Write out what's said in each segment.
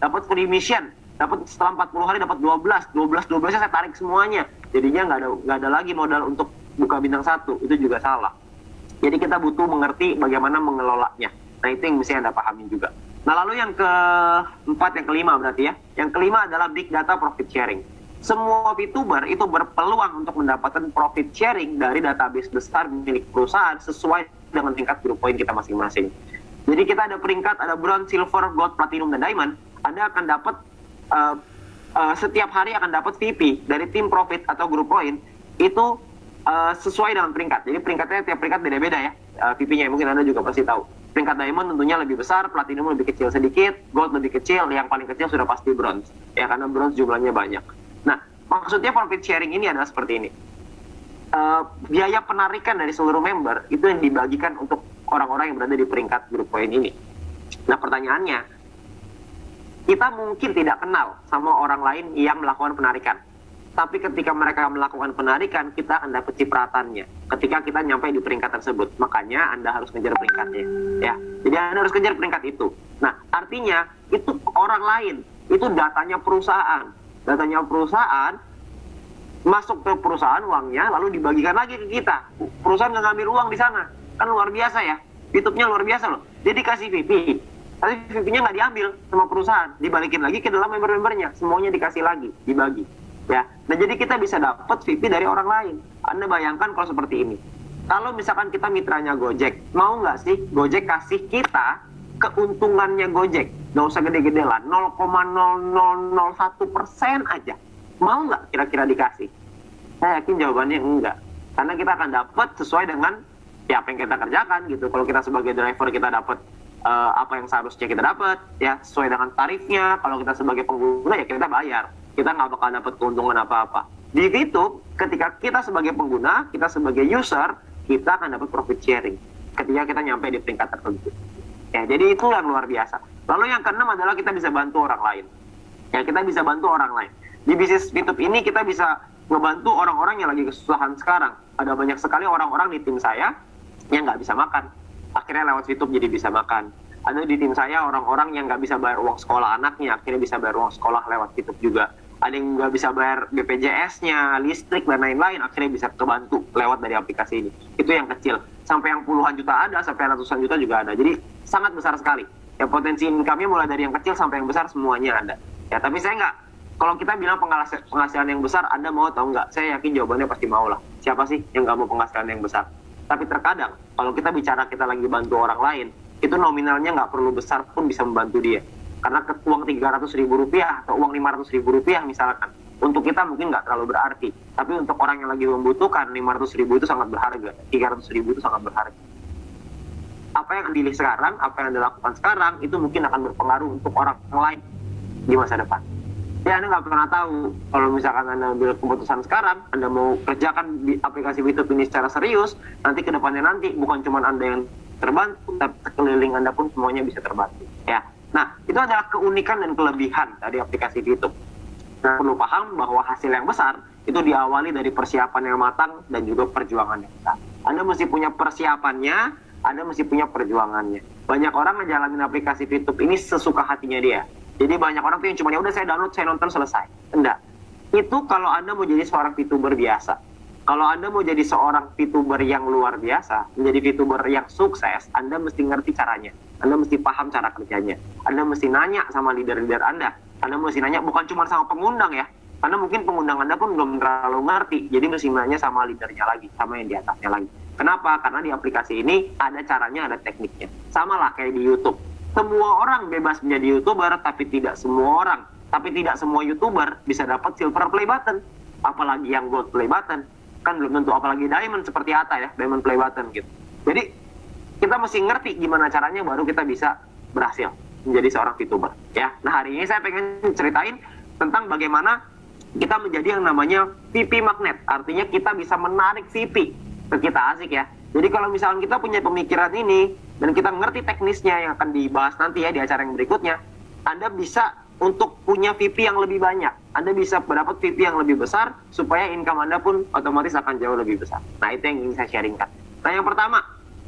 dapat free mission, dapat setelah 40 hari dapat 12 saya tarik semuanya. Jadinya nggak ada lagi modal untuk buka bintang 1, itu juga salah. Jadi kita butuh mengerti bagaimana mengelolanya. Nah itu yang mesti Anda pahamin juga. Nah lalu yang keempat, yang kelima berarti ya. Yang kelima adalah big data profit sharing. Semua VTuber itu berpeluang untuk mendapatkan profit sharing dari database besar milik perusahaan sesuai dengan tingkat group point kita masing-masing. Jadi kita ada peringkat, ada bronze, silver, gold, platinum, dan diamond. Anda akan dapat setiap hari akan dapat VP dari tim profit atau group point itu sesuai dengan peringkat. Jadi peringkatnya tiap peringkat beda-beda ya. VP-nya mungkin Anda juga pasti tahu. Peringkat diamond tentunya lebih besar, platinum lebih kecil sedikit, gold lebih kecil, yang paling kecil sudah pasti bronze. Ya karena bronze jumlahnya banyak. Nah, maksudnya profit sharing ini adalah seperti ini. Biaya penarikan dari seluruh member itu yang dibagikan untuk orang-orang yang berada di peringkat group point ini. Nah, pertanyaannya, kita mungkin tidak kenal sama orang lain yang melakukan penarikan. Tapi ketika mereka melakukan penarikan, kita akan dapat cipratannya. Ketika kita nyampe di peringkat tersebut, makanya Anda harus kejar peringkatnya. Ya, jadi Anda harus kejar peringkat itu. Nah, artinya itu orang lain, itu datanya perusahaan. Datanya perusahaan masuk ke perusahaan uangnya, lalu dibagikan lagi ke kita. Perusahaan nggak ngambil uang di sana, kan luar biasa ya. YouTube-nya luar biasa loh. Dia dikasih VP, tapi VP-nya nggak diambil sama perusahaan, dibalikin lagi ke dalam member-membernya, semuanya dikasih lagi, dibagi. Ya, nah jadi kita bisa dapat VP dari orang lain. Anda bayangkan kalau seperti ini. Kalau misalkan kita mitranya Gojek, mau nggak sih Gojek kasih kita keuntungannya Gojek? Nggak usah gede-gede lah, 0,0001% aja. Mau nggak kira-kira dikasih? Saya yakin jawabannya enggak. Karena kita akan dapat sesuai dengan ya apa yang kita kerjakan gitu. Kalau kita sebagai driver kita dapat apa yang seharusnya kita dapat, ya sesuai dengan tarifnya. Kalau kita sebagai pengguna ya kita bayar. Kita nggak bakal dapat keuntungan apa-apa. Di YouTube, ketika kita sebagai pengguna, kita sebagai user, kita akan dapat profit sharing ketika kita nyampe di peringkat tertentu. Ya, jadi itu yang luar biasa. Lalu yang keenam adalah kita bisa bantu orang lain. Ya, kita bisa bantu orang lain. Di bisnis YouTube ini kita bisa ngebantu orang-orang yang lagi kesusahan sekarang. Ada banyak sekali orang-orang di tim saya yang nggak bisa makan. Akhirnya lewat YouTube jadi bisa makan. Ada di tim saya orang-orang yang nggak bisa bayar uang sekolah anaknya, akhirnya bisa bayar uang sekolah lewat YouTube juga. Ada yang nggak bisa bayar BPJS-nya, listrik, dan lain-lain, akhirnya bisa kebantu lewat dari aplikasi ini. Itu yang kecil. Sampai yang puluhan juta ada, sampai ratusan juta juga ada. Jadi sangat besar sekali. Ya, potensi income-nya mulai dari yang kecil sampai yang besar semuanya ada. Ya, tapi saya nggak, kalau kita bilang penghasilan yang besar, Anda mau atau nggak? Saya yakin jawabannya pasti mau lah. Siapa sih yang nggak mau penghasilan yang besar? Tapi terkadang, kalau kita bicara kita lagi bantu orang lain, itu nominalnya nggak perlu besar pun bisa membantu dia. Karena uang Rp300.000 atau uang Rp500.000 misalkan, untuk kita mungkin nggak terlalu berarti. Tapi untuk orang yang lagi membutuhkan, Rp500.000 itu sangat berharga, Rp300.000 itu sangat berharga. Apa yang dipilih sekarang, apa yang Anda lakukan sekarang, itu mungkin akan berpengaruh untuk orang lain di masa depan. Ya, Anda nggak pernah tahu, kalau misalkan Anda ambil keputusan sekarang, Anda mau kerjakan di aplikasi YouTube ini secara serius, nanti ke depannya nanti, bukan cuma Anda yang terbantu, tapi sekeliling Anda pun semuanya bisa terbantu. Ya. Nah, itu adalah keunikan dan kelebihan dari aplikasi YouTube. Nah, perlu paham bahwa hasil yang besar itu diawali dari persiapan yang matang dan juga perjuangan yang besar. Anda mesti punya persiapannya, Anda mesti punya perjuangannya. Banyak orang ngejalanin aplikasi YouTube ini sesuka hatinya dia. Jadi banyak orang tuh yang cuma ya udah saya download, saya nonton, selesai. Enggak. Itu kalau Anda mau jadi seorang VTuber biasa. Kalau Anda mau jadi seorang VTuber yang luar biasa, menjadi VTuber yang sukses, Anda mesti ngerti caranya. Anda mesti paham cara kerjanya. Anda mesti nanya sama leader-leader Anda. Anda mesti nanya bukan cuma sama pengundang ya. Karena mungkin pengundang Anda pun belum terlalu ngerti. Jadi mesti nanya sama leadernya lagi, sama yang di atasnya lagi. Kenapa? Karena di aplikasi ini ada caranya, ada tekniknya. Sama lah kayak di YouTube. Semua orang bebas menjadi YouTuber, tapi tidak semua YouTuber bisa dapat silver play button. Apalagi yang gold play button. Kan belum tentu, apalagi diamond seperti Atta ya, diamond play button gitu. Jadi kita mesti ngerti gimana caranya baru kita bisa berhasil menjadi seorang VTuber ya. Nah, hari ini saya pengen ceritain tentang bagaimana kita menjadi yang namanya VP magnet. Artinya kita bisa menarik VP ke kita, asik ya. Jadi kalau misalnya kita punya pemikiran ini dan kita ngerti teknisnya yang akan dibahas nanti ya di acara yang berikutnya, Anda bisa untuk punya VP yang lebih banyak. Anda bisa mendapat VP yang lebih besar supaya income Anda pun otomatis akan jauh lebih besar. Nah, itu yang ingin saya sharingkan. Nah, yang pertama,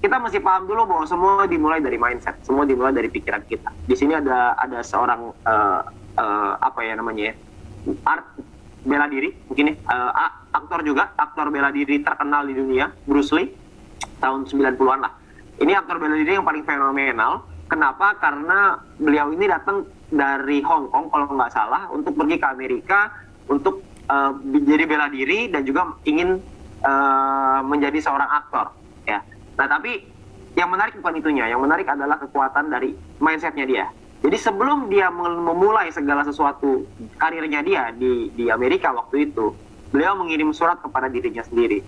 kita mesti paham dulu bahwa semua dimulai dari mindset, semua dimulai dari pikiran kita. Di sini ada seorang apa ya namanya ya, art bela diri mungkin ya, aktor juga, aktor bela diri terkenal di dunia, Bruce Lee, tahun 90-an lah. Ini aktor bela diri yang paling fenomenal. Kenapa? Karena beliau ini datang dari Hong Kong kalau nggak salah untuk pergi ke Amerika untuk jadi bela diri dan juga ingin menjadi seorang aktor ya. Nah tapi yang menarik bukan itunya, yang menarik adalah kekuatan dari mindsetnya dia. Jadi sebelum dia memulai segala sesuatu karirnya dia di Amerika waktu itu, beliau mengirim surat kepada dirinya sendiri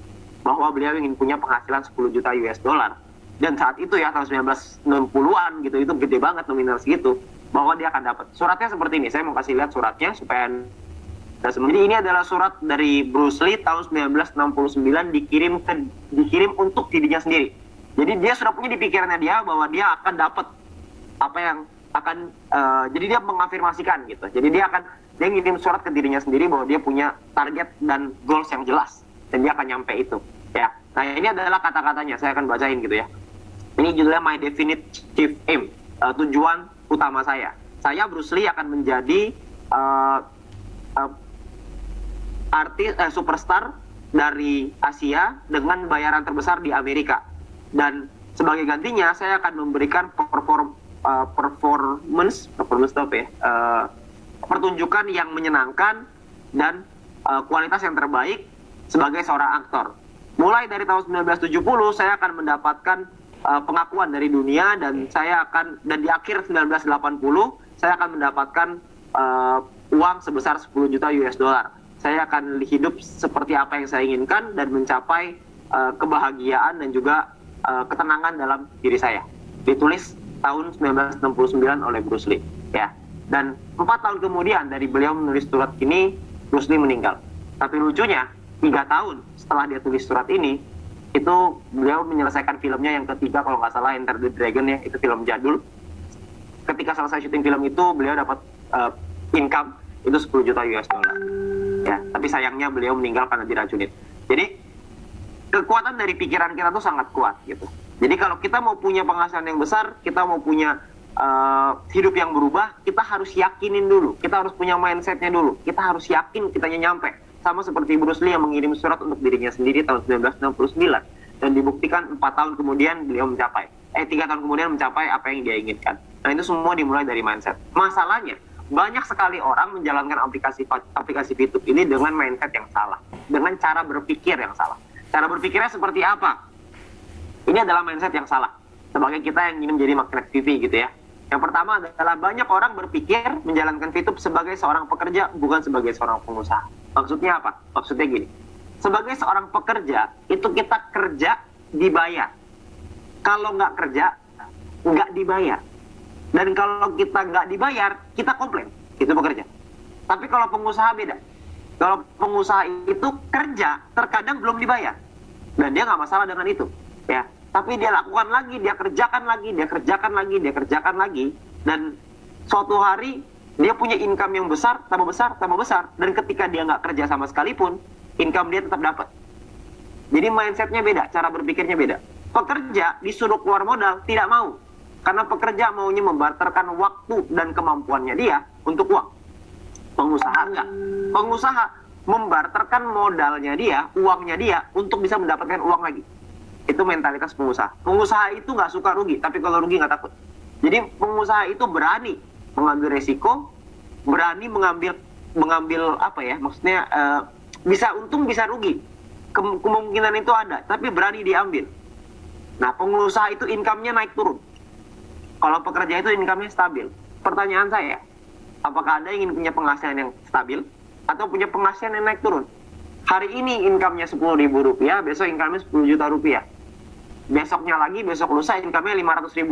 bahwa beliau ingin punya penghasilan 10 juta US dollar. Dan saat itu ya tahun 1960-an gitu, itu gede banget nominal segitu, bahwa dia akan dapat. Suratnya seperti ini, saya mau kasih lihat suratnya supaya. Jadi ini adalah surat dari Bruce Lee tahun 1969 dikirim untuk dirinya sendiri. Jadi dia sudah punya di pikirannya dia bahwa dia akan dapat apa yang akan jadi dia mengafirmasikan gitu. Jadi dia ngirim surat ke dirinya sendiri bahwa dia punya target dan goals yang jelas dan dia akan nyampe itu ya. Nah ini adalah kata-katanya, saya akan bacain gitu ya. Ini judulnya My Definitive Aim, tujuan utama saya. Saya Bruce Lee akan menjadi superstar dari Asia dengan bayaran terbesar di Amerika, dan sebagai gantinya saya akan memberikan pertunjukan yang menyenangkan dan kualitas yang terbaik sebagai seorang aktor. Mulai dari tahun 1970 saya akan mendapatkan pengakuan dari dunia, dan di akhir 1980 saya akan mendapatkan uang sebesar 10 juta US dollar. Saya akan hidup seperti apa yang saya inginkan dan mencapai kebahagiaan dan juga ketenangan dalam diri saya. Ditulis tahun 1969 oleh Bruce Lee ya. Dan 4 tahun kemudian dari beliau menulis surat ini, Bruce Lee meninggal. Tapi lucunya 3 tahun setelah dia tulis surat ini, itu beliau menyelesaikan filmnya yang ketiga kalau nggak salah, Enter the Dragon ya, itu film jadul. Ketika selesai syuting film itu, beliau dapat income itu 10 juta US dollar ya. Tapi sayangnya beliau meninggal karena diracunin. Jadi kekuatan dari pikiran kita tuh sangat kuat gitu. Jadi kalau kita mau punya penghasilan yang besar, kita mau punya hidup yang berubah, kita harus yakinin dulu, kita harus punya mindsetnya dulu, kita harus yakin kitanya nyampe. Sama seperti Bruce Lee yang mengirim surat untuk dirinya sendiri tahun 1969, dan dibuktikan 4 tahun kemudian beliau mencapai 3 tahun kemudian mencapai apa yang dia inginkan. Dan itu semua dimulai dari mindset. Masalahnya banyak sekali orang menjalankan aplikasi Fitup ini dengan mindset yang salah, dengan cara berpikir yang salah. Cara berpikirnya seperti apa? Ini adalah mindset yang salah. Sebagai kita yang ingin menjadi magnet TV gitu ya. Yang pertama adalah banyak orang berpikir menjalankan Fitup sebagai seorang pekerja, bukan sebagai seorang pengusaha. Maksudnya apa? Maksudnya gini. Sebagai seorang pekerja, itu kita kerja dibayar. Kalau nggak kerja, nggak dibayar. Dan kalau kita nggak dibayar, kita komplain. Itu pekerja. Tapi kalau pengusaha beda. Kalau pengusaha itu kerja, terkadang belum dibayar. Dan dia nggak masalah dengan itu. Ya. Tapi dia lakukan lagi, dia kerjakan lagi, dia kerjakan lagi, dia kerjakan lagi. Dan suatu hari, dia punya income yang besar, tambah besar, tambah besar. Dan ketika dia nggak kerja sama sekalipun, income dia tetap dapat. Jadi mindsetnya beda, cara berpikirnya beda. Pekerja disuruh keluar modal, tidak mau. Karena pekerja maunya membarterkan waktu dan kemampuannya dia untuk uang. Pengusaha enggak. Pengusaha membarterkan modalnya dia, uangnya dia, untuk bisa mendapatkan uang lagi. Itu mentalitas pengusaha. Pengusaha itu nggak suka rugi, tapi kalau rugi nggak takut. Jadi pengusaha itu berani mengambil resiko, berani mengambil apa ya, maksudnya bisa untung bisa rugi. Kemungkinan itu ada, tapi berani diambil. Nah, pengusaha itu income-nya naik turun. Kalau pekerja itu income-nya stabil. Pertanyaan saya, apakah Anda ingin punya penghasilan yang stabil atau punya penghasilan yang naik turun? Hari ini income-nya Rp10.000, besok income-nya Rp10 juta. Besoknya lagi, besok lusa income-nya Rp500.000,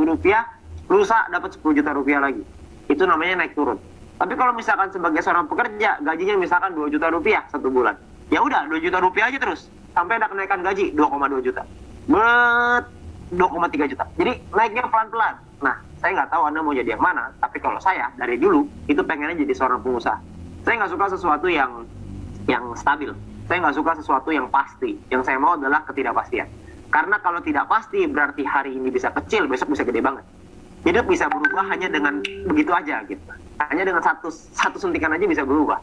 lusa dapat Rp10 juta lagi. Itu namanya naik turun. Tapi kalau misalkan sebagai seorang pekerja, gajinya misalkan Rp2 juta satu bulan. Ya udah, Rp2 juta aja terus. Sampai ada kenaikan gaji 2,2 juta. 2,3 juta. Jadi naiknya pelan-pelan. Nah, saya nggak tahu Anda mau jadi yang mana, tapi kalau saya dari dulu itu pengennya jadi seorang pengusaha. Saya nggak suka sesuatu yang stabil. Saya nggak suka sesuatu yang pasti. Yang saya mau adalah ketidakpastian. Karena kalau tidak pasti berarti hari ini bisa kecil, besok bisa gede banget. Hidup bisa berubah hanya dengan begitu aja gitu. Hanya dengan satu suntikan aja bisa berubah.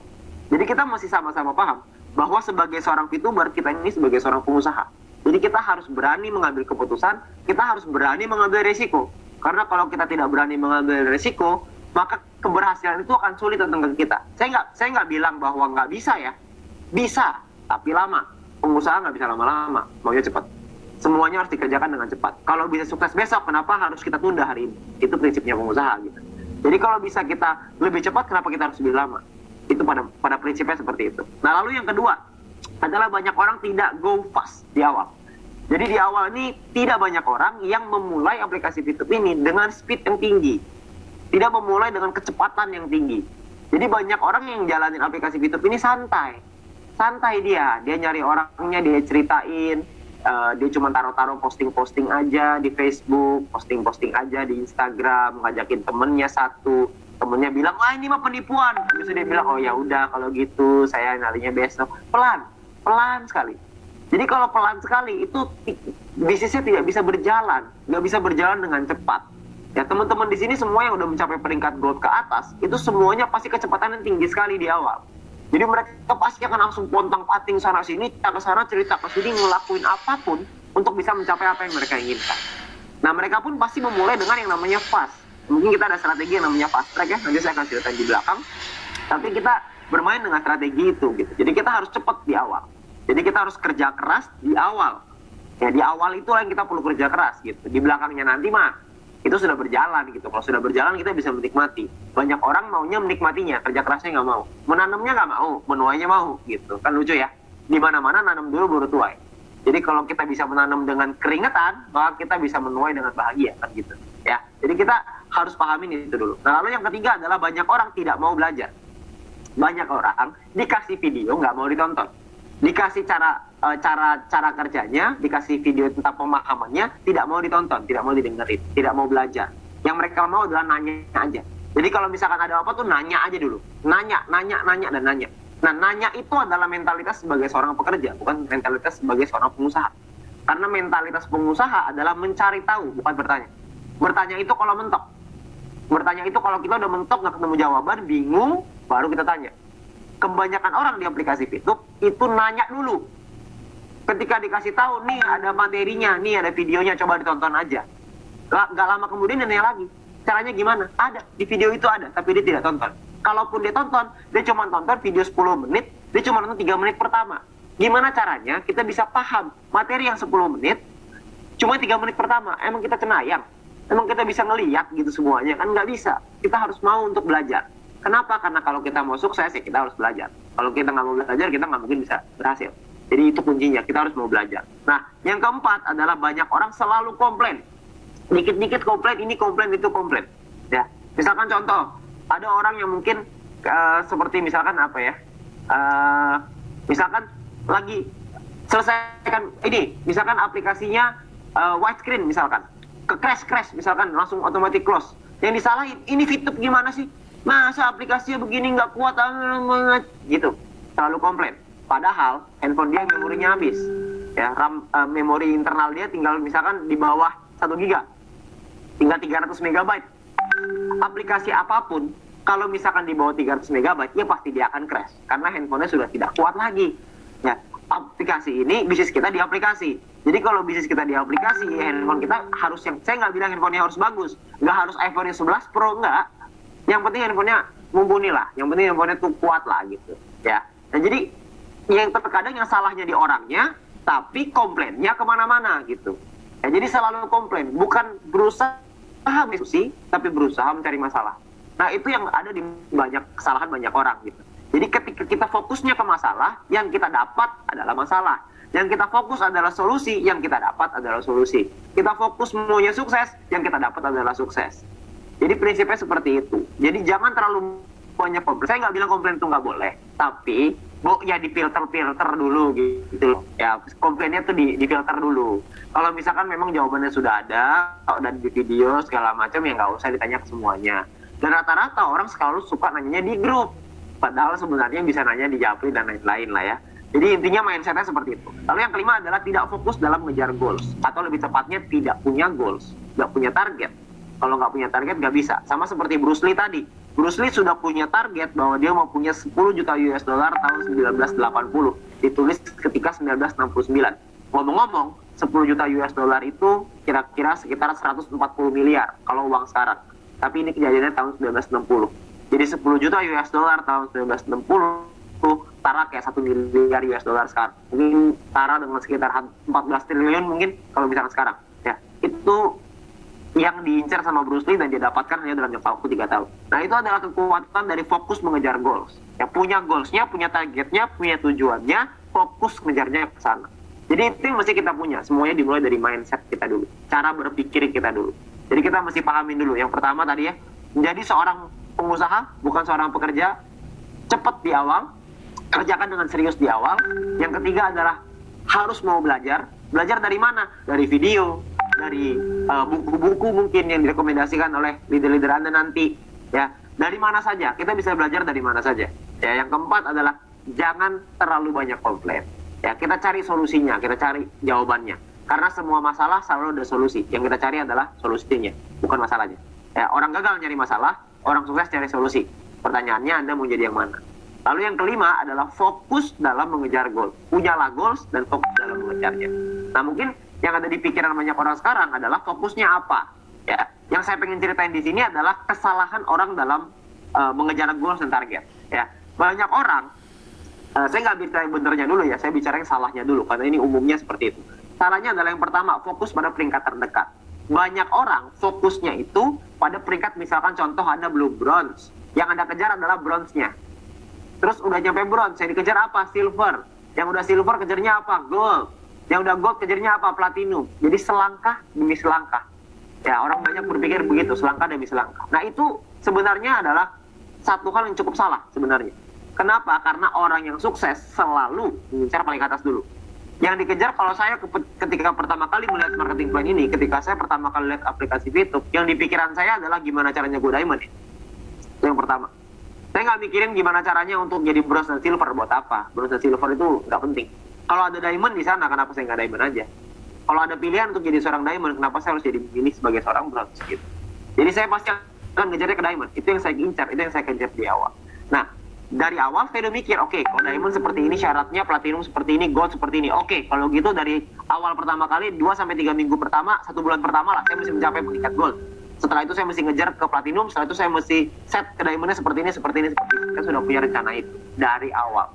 Jadi kita masih sama-sama paham bahwa sebagai seorang VTuber, kita ini sebagai seorang pengusaha. Jadi kita harus berani mengambil keputusan, kita harus berani mengambil risiko. Karena kalau kita tidak berani mengambil risiko, maka keberhasilan itu akan sulit datang ke kita. Saya nggak bilang bahwa nggak bisa ya. Bisa, tapi lama. Pengusaha nggak bisa lama-lama, maunya cepat. Semuanya harus dikerjakan dengan cepat. Kalau bisa sukses besok, kenapa harus kita tunda hari ini? Itu prinsipnya pengusaha gitu. Jadi kalau bisa kita lebih cepat, kenapa kita harus lebih lama? Itu pada prinsipnya seperti itu. Nah lalu yang kedua adalah banyak orang tidak go fast di awal. Jadi di awal ini tidak banyak orang yang memulai aplikasi VTube ini dengan speed yang tinggi. Tidak memulai dengan kecepatan yang tinggi. Jadi banyak orang yang jalanin aplikasi VTube ini santai. Santai dia nyari orangnya, dia ceritain. Dia cuma taruh-taruh posting-posting aja di Facebook, posting-posting aja di Instagram, ngajakin temennya satu, temennya bilang, wah ini mah penipuan. Terus dia bilang, oh ya udah kalau gitu saya nyarinya besok. Pelan sekali. Jadi kalau pelan sekali itu bisnisnya tidak bisa berjalan, nggak bisa berjalan dengan cepat. Ya teman-teman di sini semua yang udah mencapai peringkat gold ke atas, itu semuanya pasti kecepatannya tinggi sekali di awal. Jadi mereka pasti akan langsung pontang-panting sana-sini, cerita ke sana, cerita ke sini, ngelakuin apapun untuk bisa mencapai apa yang mereka inginkan. Nah, mereka pun pasti memulai dengan yang namanya fast. Mungkin kita ada strategi yang namanya fast track ya, nanti saya akan ceritain di belakang. Tapi kita bermain dengan strategi itu gitu. Jadi kita harus cepat di awal. Jadi kita harus kerja keras di awal. Ya, di awal itu yang kita perlu kerja keras gitu. Di belakangnya nanti mah itu sudah berjalan gitu. Kalau sudah berjalan kita bisa menikmati. Banyak orang maunya menikmatinya, kerja kerasnya nggak mau. Menanamnya nggak mau, menuainya mau gitu. Kan lucu ya. Di mana-mana nanam dulu baru tuai. Jadi kalau kita bisa menanam dengan keringetan, maka kita bisa menuai dengan bahagia kan gitu. Ya. Jadi kita harus pahamin itu dulu. Nah, lalu yang ketiga adalah banyak orang tidak mau belajar. Banyak orang dikasih video nggak mau ditonton. Dikasih cara kerjanya, dikasih video tentang pemahamannya, tidak mau ditonton, tidak mau didengerin, tidak mau belajar. Yang mereka mau adalah nanya aja. Jadi kalau misalkan ada apa tuh nanya aja dulu. Nanya. Nah, nanya itu adalah mentalitas sebagai seorang pekerja, bukan mentalitas sebagai seorang pengusaha. Karena mentalitas pengusaha adalah mencari tahu, bukan bertanya. Bertanya itu kalau mentok. Bertanya itu kalau kita udah mentok, nggak ketemu jawaban, bingung, baru kita tanya. Kebanyakan orang di aplikasi VTube itu nanya dulu. Ketika dikasih tahu, nih ada materinya, nih ada videonya, coba ditonton aja. Gak lama kemudian dia nanya lagi. Caranya gimana? Ada, di video itu ada, tapi dia tidak tonton. Kalaupun dia tonton, dia cuma tonton video 10 menit, dia cuma nonton 3 menit pertama. Gimana caranya kita bisa paham materi yang 10 menit, cuma 3 menit pertama? Emang kita cenayang? Emang kita bisa ngeliat gitu semuanya? Kan nggak bisa. Kita harus mau untuk belajar. Kenapa? Karena kalau kita mau sukses, ya kita harus belajar. Kalau kita nggak mau belajar, kita nggak mungkin bisa berhasil. Jadi itu kuncinya, kita harus mau belajar. Nah, yang keempat adalah banyak orang selalu komplain. Dikit-dikit komplain, ini komplain, itu komplain. Ya, misalkan contoh, ada orang yang mungkin seperti misalkan apa ya, misalkan lagi selesaikan ini, misalkan aplikasinya widescreen misalkan, ke crash misalkan, langsung automatic close. Yang disalahin, ini VTube gimana sih? Masa aplikasinya begini nggak kuat gitu, selalu komplain. Padahal handphone dia memorinya habis, ya memori internal dia tinggal misalkan di bawah 1 giga, tinggal 300 megabyte. Aplikasi apapun kalau misalkan di bawah 300 megabyte, ya pasti dia akan crash karena handphonenya sudah tidak kuat lagi. Ya, aplikasi ini bisnis kita di aplikasi. Jadi kalau bisnis kita di aplikasi, handphone kita harus yang, saya nggak bilang handphonenya harus bagus, nggak harus iPhone 11 Pro, nggak. Yang penting handphonenya mumpuni lah, yang penting handphonenya tuh kuat lah gitu, ya. Nah jadi yang terkadang yang salahnya di orangnya, tapi komplainnya kemana-mana gitu. Ya, jadi selalu komplain, bukan berusaha diskusi, tapi berusaha mencari masalah. Nah itu yang ada di banyak kesalahan banyak orang gitu. Jadi ketika kita fokusnya ke masalah, yang kita dapat adalah masalah. Yang kita fokus adalah solusi, yang kita dapat adalah solusi. Kita fokus maunya sukses, yang kita dapat adalah sukses. Jadi prinsipnya seperti itu. Jadi jangan terlalu banyak komplain. Saya nggak bilang komplain itu nggak boleh, tapi ya difilter dulu gitu loh. Ya komplainnya tuh difilter dulu. Kalau misalkan memang jawabannya sudah ada, dan di video segala macam, ya nggak usah ditanya ke semuanya. Dan rata-rata orang selalu suka nanyanya di grup. Padahal sebenarnya bisa nanya di Japri dan lain-lain lah ya. Jadi intinya mindsetnya seperti itu. Lalu yang kelima adalah tidak fokus dalam mengejar goals, atau lebih tepatnya tidak punya goals, nggak punya target. Kalau nggak punya target nggak bisa. Sama seperti Bruce Lee tadi. Bruce Lee sudah punya target bahwa dia mau punya 10 juta US dollar tahun 1980. Ditulis ketika 1969. Ngomong-ngomong, 10 juta US dollar itu kira-kira sekitar 140 miliar kalau uang sekarang. Tapi ini kejadiannya tahun 1960. Jadi 10 juta US dollar tahun 1960 tara kayak 1 miliar US dollar sekarang. Mungkin tara dengan sekitar 14 triliun mungkin kalau misalkan sekarang. Ya, itu yang diincar sama Bruce Lee dan dia dapatkan hanya dalam jangka waktu 3 tahun. Nah, itu adalah kekuatan dari fokus mengejar goals. Ya, punya goalsnya, punya targetnya, punya tujuannya, fokus mengejarnya ke sana. Jadi itu yang mesti kita punya. Semuanya dimulai dari mindset kita dulu. Cara berpikir kita dulu. Jadi kita mesti pahamin dulu. Yang pertama tadi ya, menjadi seorang pengusaha, bukan seorang pekerja. Cepat di awal, kerjakan dengan serius di awal. Yang ketiga adalah harus mau belajar. Belajar dari mana? Dari video, dari buku-buku mungkin yang direkomendasikan oleh leader-leader Anda nanti. Ya, dari mana saja. Kita bisa belajar dari mana saja. Ya, yang keempat adalah jangan terlalu banyak komplain. Ya, kita cari solusinya, kita cari jawabannya. Karena semua masalah selalu ada solusi. Yang kita cari adalah solusinya, bukan masalahnya. Ya, orang gagal nyari masalah, orang sukses cari solusi. Pertanyaannya Anda mau jadi yang mana? Lalu yang kelima adalah fokus dalam mengejar goal. Punyalah goals dan fokus dalam mengejarnya. Nah, mungkin yang ada di pikiran banyak orang sekarang adalah fokusnya apa? Ya, yang saya pengen ceritain di sini adalah kesalahan orang dalam mengejar goals dan target. Ya, banyak orang saya nggak bicara yang benernya dulu ya, saya bicara yang salahnya dulu, karena ini umumnya seperti itu. Salahnya adalah yang pertama, fokus pada peringkat terdekat. Banyak orang fokusnya itu pada peringkat, misalkan contoh Anda belum bronze, yang Anda kejar adalah bronze-nya. Terus udah nyampe bronze, yang dikejar apa? Silver. Yang udah silver kejarnya apa? Gold. Yang udah gold kejarnya apa? Platinum. Jadi selangkah demi selangkah. Ya, orang banyak berpikir begitu, selangkah demi selangkah. Nah, itu sebenarnya adalah satu hal yang cukup salah sebenarnya. Kenapa? Karena orang yang sukses selalu mengincar paling atas dulu. Yang dikejar, kalau saya ketika pertama kali melihat marketing plan ini, ketika saya pertama kali lihat aplikasi VTube, yang di pikiran saya adalah gimana caranya gue diamond. Itu yang pertama. Saya nggak mikirin gimana caranya untuk jadi bronze dan silver, buat apa. Bronze dan silver itu nggak penting. Kalau ada diamond di sana, kenapa saya nggak diamond aja? Kalau ada pilihan untuk jadi seorang diamond, kenapa saya harus jadi milih sebagai seorang bronze gitu. Jadi saya pasti akan ngejarnya ke diamond. Itu yang saya incar, itu yang saya kejar di awal. Nah, dari awal saya udah mikir, oke, kalau diamond seperti ini syaratnya, platinum seperti ini, gold seperti ini. Oke, kalau gitu dari awal pertama kali 2-3 minggu pertama, 1 bulan pertama lah saya mesti mencapai peringkat gold. Setelah itu saya mesti ngejar ke platinum, setelah itu saya mesti set ke diamondnya seperti ini, seperti ini, seperti ini. Saya sudah punya rencana itu dari awal.